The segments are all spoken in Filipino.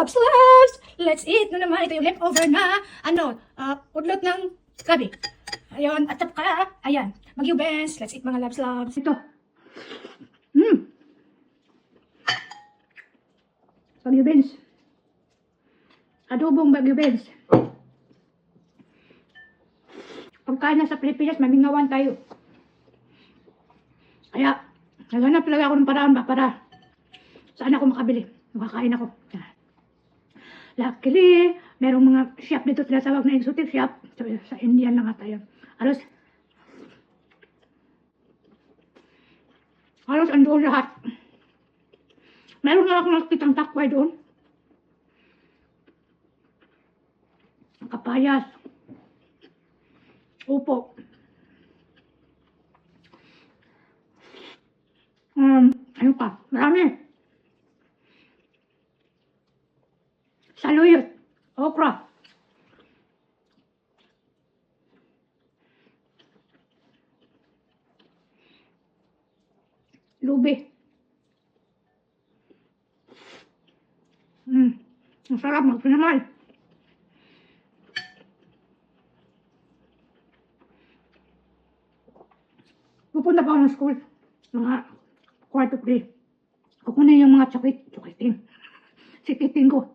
Loves, loves! Let's eat na naman. Ito yung leftover na, udlot ng gabi. Ayun, at saka, ayan, Magyubens. Let's eat mga loves, loves. Ito. Magyubens. Adobong Magyubens. Pagkain na sa Pilipinas, mamingawan tayo. Kaya, naghanap talaga ako ng paraan ba para saan ako makabili. Makakain ako. Luckily, merong mga shop dito tinatawag na exotic shop. Sa Indian lang ata yun. Halos andoon lahat. Meron nga akong nakitang takway doon. Kapayas. Upo. Ano pa? Marami. Saluyot. Okra. Lubi. Ang sarap magpinamay. Pupunta pa ako ng school. Mga quarter day. Kukunin yung mga sikiting ko.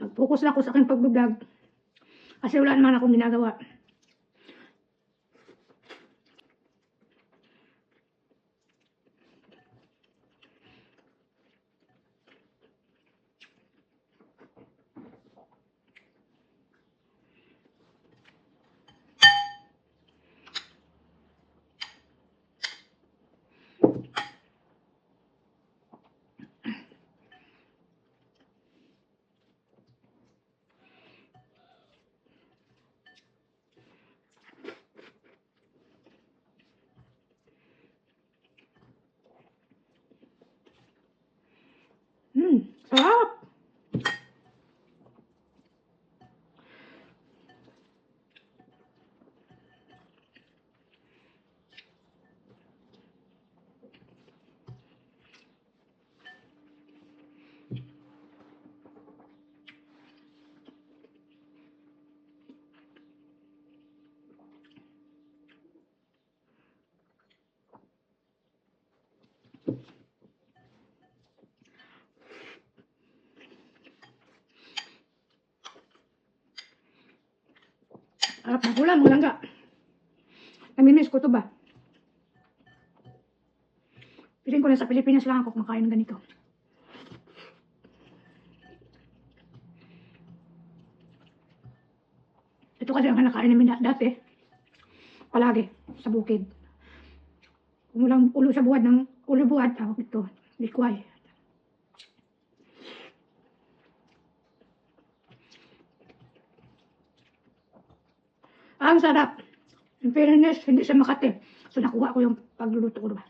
Nag-focus lang ako sa aking pag-vlog. Kasi wala naman akong ginagawa. Sarap! Sarap ng ulam, malangga. Namimiss ko to ba? Piling ko na sa Pilipinas lang ako kumakain ng ganito. Ito kasi ang nakain namin dati. Palagi, sa bukid. Kung walang ulo sa buwad ng ulo buwad, tawag ito, likway. Ang sarap. In fairness, hindi siya Makati. So nakuha ko yung pagluluto ko, diba?